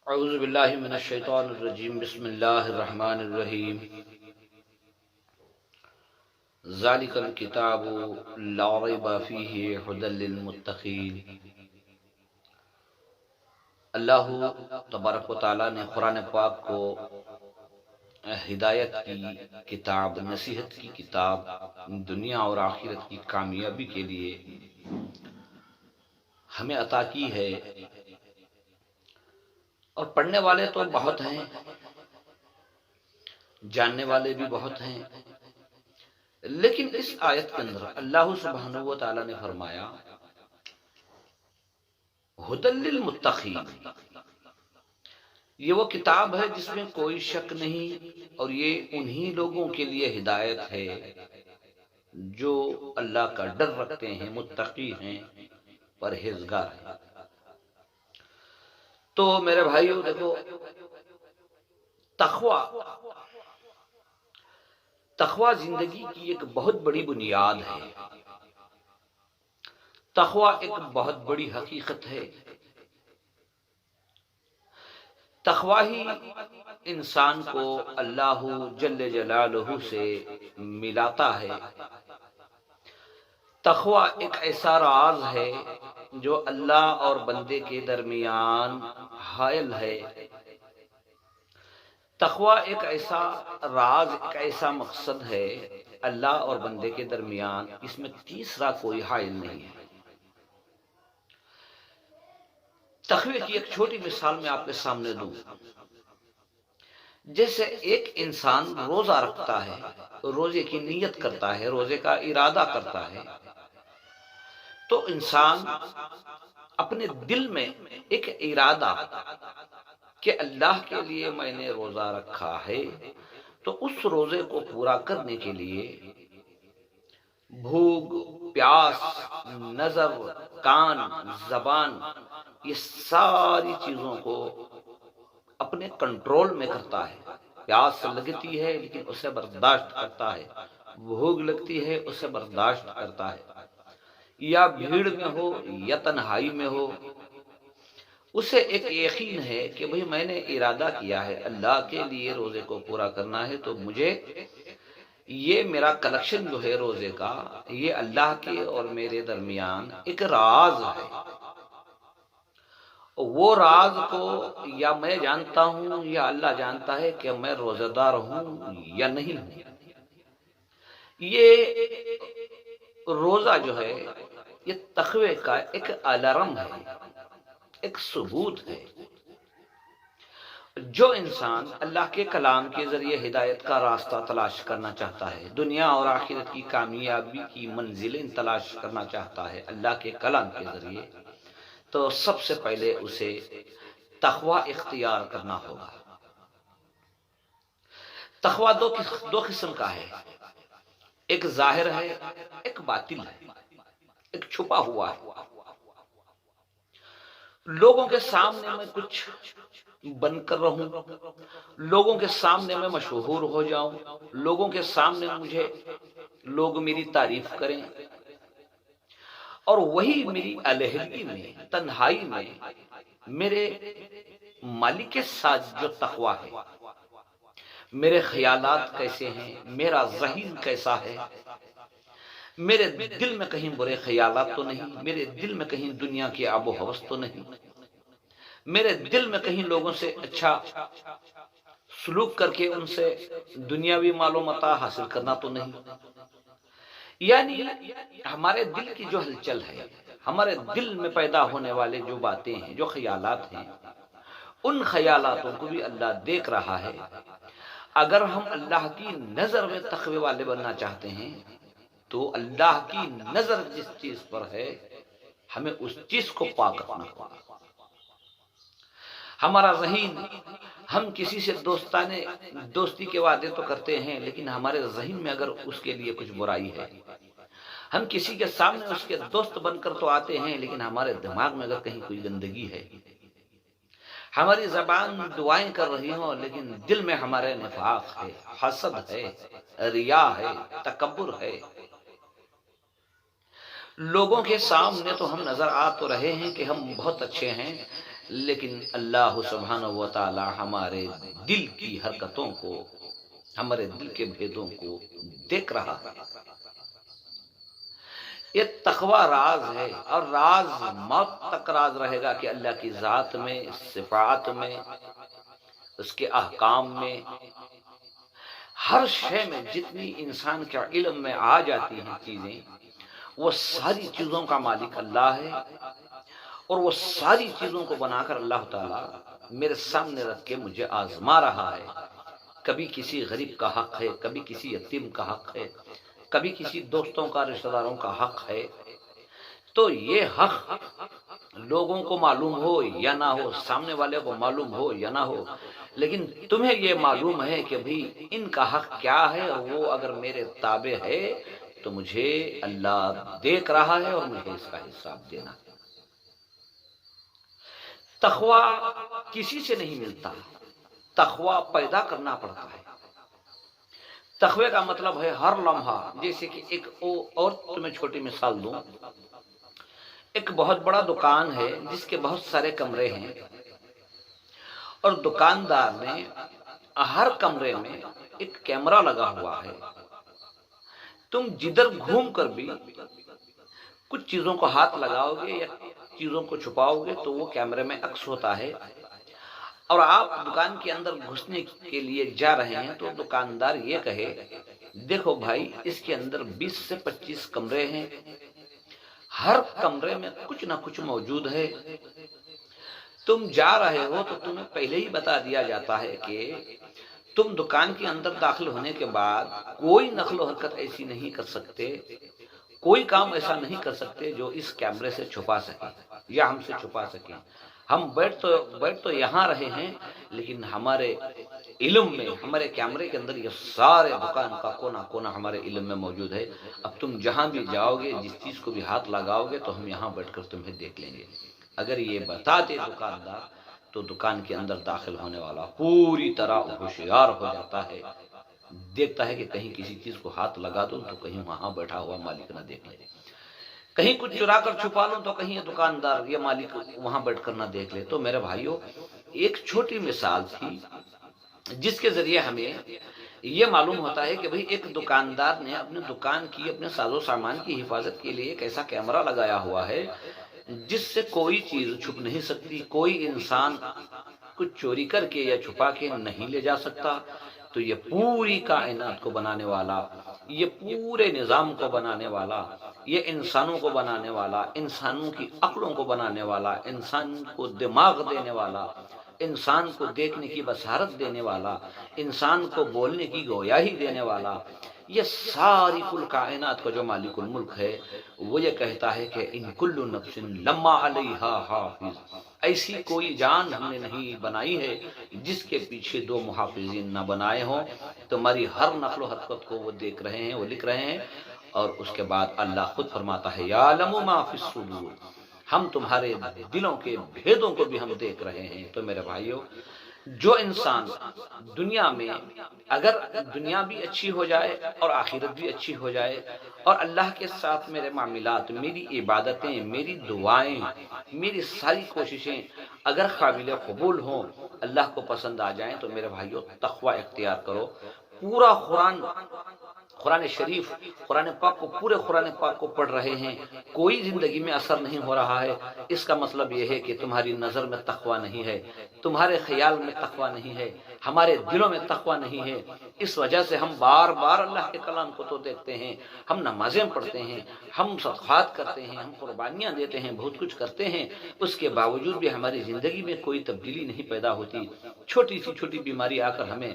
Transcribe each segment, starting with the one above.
اعوذ باللہ من الشیطان الرجیم بسم اللہ الرحمن الرحیم ذالک الکتاب لا ریب فیہ ھدی للمتقین۔ اللہ تبارک و تعالی نے قرآن پاک کو ہدایت کی کتاب، نصیحت کی کتاب، دنیا اور آخرت کی کامیابی کے لیے ہمیں عطا کی ہے، اور پڑھنے والے تو بہت ہیں، جاننے والے بھی بہت ہیں، لیکن اس آیت کے اندر اللہ سبحانہ و تعالی نے فرمایا ھدی للمتقین، یہ وہ کتاب ہے جس میں کوئی شک نہیں، اور یہ انہی لوگوں کے لیے ہدایت ہے جو اللہ کا ڈر رکھتے ہیں، متقی ہیں، پرہیزگار ہیں۔ تو میرے بھائیو دیکھو، تقوی زندگی کی ایک بہت بڑی بنیاد ہے، تقوی ایک بہت بڑی حقیقت ہے۔ تقوی ہی انسان کو اللہ جل جلالہ سے ملاتا ہے۔ تقوی ایک ایسا راز ہے جو اللہ اور بندے کے درمیان حائل ہے۔ تقوی ایک ایسا راز، ایک ایسا مقصد ہے اللہ اور بندے کے درمیان، اس میں تیسرا کوئی حائل نہیں ہے۔ تقوی کی ایک چھوٹی مثال میں آپ کے سامنے دوں۔ جیسے ایک انسان روزہ رکھتا ہے، روزے کی نیت کرتا ہے، روزے کا ارادہ کرتا ہے، تو انسان اپنے دل میں ایک ارادہ کہ اللہ کے لیے میں نے روزہ رکھا ہے، تو اس روزے کو پورا کرنے کے لیے بھوک، پیاس، نظر، کان، زبان، یہ ساری چیزوں کو اپنے کنٹرول میں کرتا ہے۔ پیاس لگتی ہے لیکن اسے برداشت کرتا ہے، بھوک لگتی ہے اسے برداشت کرتا ہے، یا بھیڑ میں ہو یا تنہائی میں ہو، اسے ایک یقین ہے کہ بھئی میں نے ارادہ کیا ہے اللہ کے لیے روزے کو پورا کرنا ہے، تو مجھے یہ میرا کلیکشن جو ہے روزے کا، یہ اللہ کے اور میرے درمیان ایک راز ہے۔ وہ راز کو یا میں جانتا ہوں یا اللہ جانتا ہے کہ میں روزہ دار ہوں یا نہیں ہوں۔ یہ روزہ جو ہے یہ تقوی کا ایک الارم ہے، ایک ثبوت ہے۔ جو انسان اللہ کے کلام کے ذریعے ہدایت کا راستہ تلاش کرنا چاہتا ہے، دنیا اور آخرت کی کامیابی کی منزلیں تلاش کرنا چاہتا ہے اللہ کے کلام کے ذریعے، تو سب سے پہلے اسے تقوی اختیار کرنا ہوگا۔ تقوی دو قسم کا ہے، ایک ظاہر ہے، ایک باطن ہے، ایک چھپا ہوا ہے۔ لوگوں کے سامنے میں کچھ بن کر رہوں، لوگوں کے سامنے میں مشہور ہو جاؤں، لوگوں کے سامنے مجھے لوگ میری تعریف کریں، اور وہی میری علیحدگی میں، تنہائی میں میرے مالک کے ساتھ جو تقوی ہے، میرے خیالات کیسے ہیں، میرا ذہن کیسا ہے، میرے دل میں کہیں برے خیالات تو نہیں، میرے دل میں کہیں دنیا کی آب و ہوس تو نہیں، میرے دل میں کہیں لوگوں سے اچھا سلوک کر کے ان سے دنیاوی مال و متاع حاصل کرنا تو نہیں۔ یعنی ہمارے دل کی جو ہلچل ہے، ہمارے دل میں پیدا ہونے والے جو باتیں ہیں، جو خیالات ہیں، ان خیالاتوں کو بھی اللہ دیکھ رہا ہے۔ اگر ہم اللہ کی نظر میں تقوی والے بننا چاہتے ہیں، تو اللہ کی نظر جس چیز پر ہے ہمیں اس چیز کو پاک رکھنا ہوگا۔ ہمارا ذہن، ہم کسی سے دوستی کے وعدے تو کرتے ہیں، لیکن ہمارے ذہن میں اگر اس کے لیے کچھ برائی ہے، ہم کسی کے سامنے اس کے دوست بن کر تو آتے ہیں، لیکن ہمارے دماغ میں اگر کہیں کوئی گندگی ہے، ہماری زبان دعائیں کر رہی ہوں لیکن دل میں ہمارے نفاق ہے، حسد ہے، ریا ہے، تکبر ہے، لوگوں کے سامنے تو ہم نظر آ تو رہے ہیں کہ ہم بہت اچھے ہیں، لیکن اللہ سبحانہ و تعالی ہمارے دل کی حرکتوں کو، ہمارے دل کے بھیدوں کو دیکھ رہا ہے۔ یہ تقوی راز ہے، اور راز موت تک راز رہے گا کہ اللہ کی ذات میں، صفات میں، اس کے احکام میں، ہر شے میں جتنی انسان کے علم میں آ جاتی ہیں چیزیں، وہ ساری چیزوں کا مالک اللہ ہے، اور وہ ساری چیزوں کو بنا کر اللہ تعالیٰ میرے سامنے رکھ کے مجھے آزما رہا ہے۔ کبھی کسی غریب کا حق ہے، کبھی کسی یتیم کا حق ہے، کبھی کسی دوستوں کا، رشتہ داروں کا حق ہے۔ تو یہ حق لوگوں کو معلوم ہو یا نہ ہو، سامنے والے کو معلوم ہو یا نہ ہو، لیکن تمہیں یہ معلوم ہے کہ بھئی ان کا حق کیا ہے، اور وہ اگر میرے تابع ہے تو مجھے اللہ دیکھ رہا ہے اور مجھے اس کا حساب دینا ہے۔ تقوی کسی سے نہیں ملتا، تقوی پیدا کرنا پڑتا ہے۔ تقوی کا مطلب ہے ہر لمحہ، جیسے کہ ایک اور تمہیں چھوٹی مثال دوں، ایک بہت بڑا دکان ہے جس کے بہت سارے کمرے ہیں، اور دکاندار نے ہر کمرے میں ایک کیمرہ لگا ہوا ہے۔ تم جدھر گھوم کر بھی کچھ چیزوں کو ہاتھ لگاؤ گے یا چیزوں کو چھپاؤ گے تو وہ کیمرے میں عکس ہوتا ہے، اور آپ دکان کے اندر گھسنے کے لیے جا رہے ہیں تو دکاندار یہ کہے، دیکھو بھائی اس کے اندر 20 سے 25 کمرے ہیں، ہر کمرے میں کچھ نہ کچھ موجود ہے۔ تم جا رہے ہو تو تمہیں پہلے ہی بتا دیا جاتا ہے کہ تم دکان کے اندر داخل ہونے کے بعد کوئی نقل و حرکت ایسی نہیں کر سکتے، کوئی کام ایسا نہیں کر سکتے جو اس کیمرے سے چھپا سکے یا ہم سے چھپا سکے۔ ہم بیٹھ تو یہاں رہے ہیں، لیکن ہمارے علم میں، ہمارے کیمرے کے اندر یہ سارے دکان کا کونا کونا ہمارے علم میں موجود ہے۔ اب تم جہاں بھی جاؤ گے، جس چیز کو بھی ہاتھ لگاؤ گے تو ہم یہاں بیٹھ کر تمہیں دیکھ لیں گے۔ اگر یہ بتاتے دکاندار تو دکان کے اندر داخل ہونے والا پوری طرح ہوشیار ہو جاتا ہے، دیکھتا ہے کہ کہیں کسی چیز کو ہاتھ لگا دوں تو کہیں وہاں بیٹھا ہوا مالک نہ دیکھ لے، کہیں کچھ چرا کر چھپا لوں تو کہیں یہ دکاندار، یہ مالک وہاں بیٹھ کر نہ دیکھ لے۔ تو میرے بھائیوں، ایک چھوٹی مثال تھی جس کے ذریعے ہمیں یہ معلوم ہوتا ہے کہ بھئی ایک دکاندار نے اپنے دکان کی، اپنے ساز و سامان کی حفاظت کے لیے ایک ایسا کیمرہ لگایا ہوا ہے جس سے کوئی چیز چھپ نہیں سکتی، کوئی انسان کچھ چوری کر کے یا چھپا کے نہیں لے جا سکتا۔ تو یہ پوری کائنات کو بنانے والا، یہ پورے نظام کو بنانے والا، یہ انسانوں کو بنانے والا، انسانوں کی عقلوں کو بنانے والا، انسان کو دماغ دینے والا، انسان کو دیکھنے کی بصارت دینے والا، انسان کو بولنے کی گویائی دینے والا، یہ ساری کل کائنات کا جو مالک الملک ہے، وہ یہ کہتا ہے کہ ان کل نفس لما علیہا حافظ، ایسی کوئی جان ہم نے نہیں بنائی ہے جس کے پیچھے 2 محافظین نہ بنائے ہوں۔ تمہاری ہر نقل و حرکت کو وہ دیکھ رہے ہیں، وہ لکھ رہے ہیں۔ اور اس کے بعد اللہ خود فرماتا ہے یعلم ما فی الصدور، ہم تمہارے دلوں کے بھیدوں کو بھی ہم دیکھ رہے ہیں۔ تو میرے بھائیوں، جو انسان دنیا میں، اگر دنیا بھی اچھی ہو جائے اور آخرت بھی اچھی ہو جائے، اور اللہ کے ساتھ میرے معاملات، میری عبادتیں، میری دعائیں، میری ساری کوششیں اگر قابل قبول ہوں، اللہ کو پسند آ جائیں، تو میرے بھائیوں تقوی اختیار کرو۔ پورا قرآن شریف، قرآن پاک کو، پورے قرآن پاک کو پڑھ رہے ہیں، کوئی زندگی میں اثر نہیں ہو رہا ہے، اس کا مطلب یہ ہے کہ تمہاری نظر میں تقوی نہیں ہے، تمہارے خیال میں تقوی نہیں ہے، ہمارے دلوں میں تقوی نہیں ہے۔ اس وجہ سے ہم بار بار اللہ کے کلام کو تو دیکھتے ہیں، ہم نمازیں پڑھتے ہیں، ہم صدقات کرتے ہیں، ہم قربانیاں دیتے ہیں، بہت کچھ کرتے ہیں، اس کے باوجود بھی ہماری زندگی میں کوئی تبدیلی نہیں پیدا ہوتی۔ چھوٹی سی چھوٹی بیماری آ کر ہمیں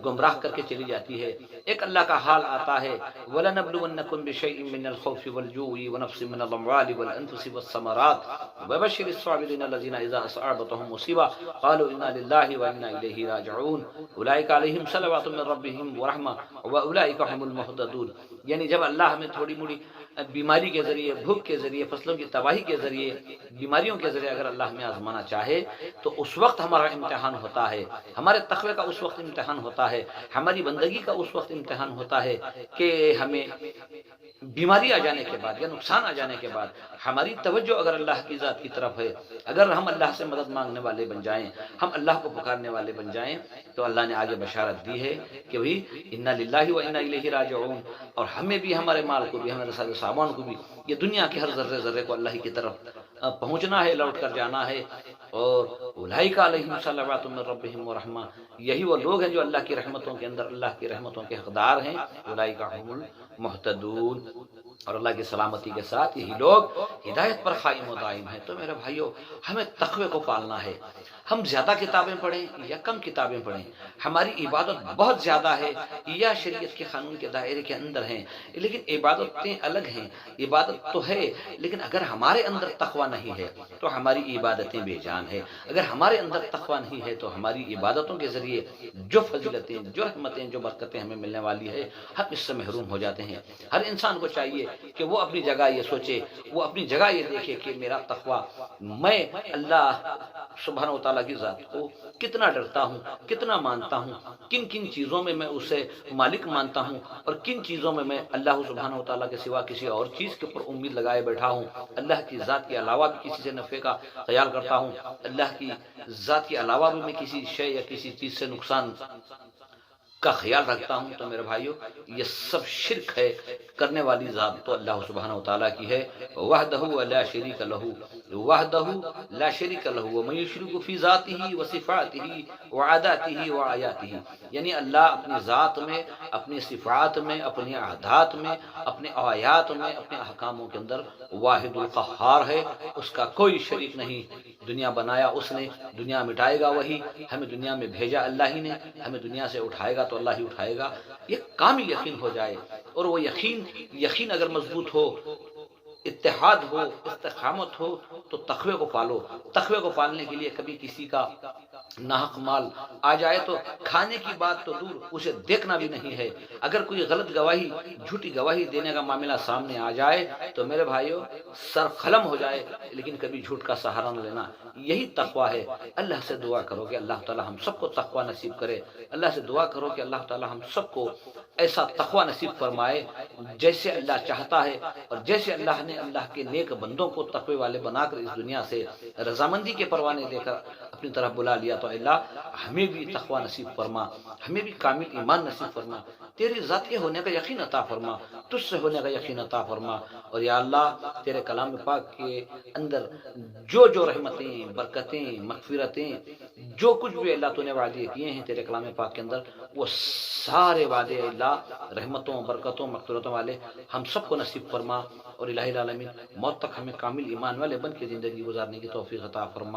گمراہ کر کے چلی جاتی ہے۔ ایک اللہ کا حال آتا ہے وَلَنَبْلُوَنَّكُمْ بِشَيْءٍ مِّنَ الْخَوْفِ وَالْجُوعِ وَنَقْصٍ مِّنَ الْأَمْوَالِ وَالْأَنفُسِ وَالثَّمَرَاتِ وَبَشِّرِ الصَّابِرِينَ الَّذِينَ إِذَا أَصَابَتْهُم مُّصِيبَةٌ قَالُوا إِنَّا لِلَّهِ وَإِنَّا إِلَيْهِ رَاجِعُونَ أُولَٰئِكَ عَلَيْهِمْ صَلَوَاتٌ مِّن رَّبِّهِمْ وَرَحْمَةٌ وَأُولَٰئِكَ هُمُ الْمُهْتَدُونَ۔ یعنی جب اللہ ہمیں تھوڑی موڑی بیماری کے ذریعے، بھوک کے ذریعے، فصلوں کی تباہی کے ذریعے، بیماریوں کے ذریعے اگر اللہ ہمیں آزمانا چاہے تو اس وقت ہمارا امتحان ہوتا ہے، ہمارے تقوی کا اس وقت امتحان ہوتا ہے، ہماری بندگی کا اس وقت امتحان ہوتا ہے کہ ہمیں بیماری آ جانے کے بعد یا نقصان آ جانے کے بعد ہماری توجہ اگر اللہ کی ذات کی طرف ہے، اگر ہم اللہ سے مدد مانگنے والے بن جائیں، ہم اللہ کو پکارنے والے بن جائیں، تو اللہ نے آگے بشارت دی ہے کہ بھئی انا للہ و انا الیہ راجعون، اور ہمیں بھی، ہمارے مال کو بھی، ہمارے سارے سامان کو بھی، یہ دنیا کے ہر ذرے ذرے کو اللہ کی طرف پہنچنا ہے، لوٹ کر جانا ہے۔ اور اولئک علیہم صلوات من ربہم ورحمہ، یہی وہ لوگ ہیں جو اللہ کی رحمتوں کے اندر، اللہ کی رحمتوں کے حقدار ہیں، اولئک هم المہتدون، اور اللہ کی سلامتی کے ساتھ یہی لوگ ہدایت پر قائم و دائم ہیں۔ تو میرے بھائیو، ہمیں تقوی کو پالنا ہے۔ ہم زیادہ کتابیں پڑھیں یا کم کتابیں پڑھیں، ہماری عبادت بہت زیادہ ہے یا شریعت کے قانون کے دائرے کے اندر ہیں، لیکن عبادتیں الگ ہیں۔ عبادت تو ہے، لیکن اگر ہمارے اندر تقوی نہیں ہے تو ہماری عبادتیں بے جان ہے۔ اگر ہمارے اندر تقوی نہیں ہے تو ہماری عبادتوں کے ذریعے جو فضیلتیں، جو رحمتیں، جو برکتیں ہمیں ملنے والی ہے، ہم اس سے محروم ہو جاتے ہیں۔ ہر انسان کو چاہیے کہ وہ اپنی جگہ یہ سوچے، وہ اپنی جگہ یہ دیکھے کہ میرا تقوی، میں اللہ سبحانہ و تعالیٰ کی ذات کو کتنا ڈرتا ہوں، کتنا مانتا ہوں، کن کن چیزوں میں میں اسے مالک مانتا ہوں، اور کن چیزوں میں میں اللہ سبحانہ و تعالیٰ کے سوا کسی اور چیز کے اوپر امید لگائے بیٹھا ہوں، اللہ کی ذات کے علاوہ بھی کسی سے نفع کا خیال کرتا ہوں، اللہ کی ذات کے علاوہ بھی میں کسی شے یا کسی چیز سے نقصان کا خیال رکھتا ہوں۔ تو میرے بھائیو، یہ سب شرک ہے۔ کرنے والی ذات تو اللہ سبحانہ و تعالیٰ کی ہے، وحدہ لا شریک لہ، وحدہ لا شریک لہ، ومن یشرک فی ذاتہ وصفاتہ وعاداتہ وآیاتہ، یعنی اللہ اپنی ذات میں، اپنی صفات میں، اپنی عادات میں، اپنے آیات میں، اپنے احکاموں کے اندر واحد القہار ہے، اس کا کوئی شریک نہیں۔ دنیا بنایا اس نے، دنیا مٹائے گا وہی، ہمیں دنیا میں بھیجا اللہ ہی نے، ہمیں دنیا سے اٹھائے گا تو اللہ ہی اٹھائے گا۔ یہ کامل یقین ہو جائے، اور وہ یقین اگر مضبوط ہو، اتحاد ہو، استقامت ہو، تو تقوی کو پالو۔ تقوی کو پالنے کے لیے کبھی کسی کا ناحق مال آ جائے تو کھانے کی بات تو دور، اسے دیکھنا بھی نہیں ہے۔ اگر کوئی غلط گواہی، جھوٹی گواہی دینے کا معاملہ سامنے آ جائے تو میرے بھائیو سر قلم ہو جائے، لیکن کبھی جھوٹ کا سہارا نہ لینا۔ یہی تقوی ہے۔ اللہ سے دعا کرو کہ اللہ تعالی ہم سب کو تقوی نصیب کرے۔ اللہ سے دعا کرو کہ اللہ تعالی ہم سب کو ایسا تقوی نصیب فرمائے جیسے اللہ چاہتا ہے، اور جیسے اللہ نے اللہ کے نیک بندوں کو تقوی والے بنا کر اس دنیا سے رضامندی کے پروانے دے کر اپنی طرف بلا لیا، تو اللہ ہمیں بھی تقوی نصیب فرما، ہمیں بھی کامل ایمان نصیب فرما، تیری ذات کے ہونے کا یقین عطا فرما، تجھ سے ہونے کا یقین عطا فرما۔ اور یا اللہ، تیرے کلام پاک کے اندر جو جو رحمتیں، برکتیں، مغفرتیں، جو کچھ بھی اللہ تو نے وعدے کیے ہیں تیرے کلام پاک کے اندر، وہ سارے وعدے اللہ رحمتوں، برکتوں، مغفرتوں والے ہم سب کو نصیب فرما، اور الہی العالمین موت تک ہمیں کامل ایمان والے بن کے زندگی گزارنے کی توفیق عطا فرما۔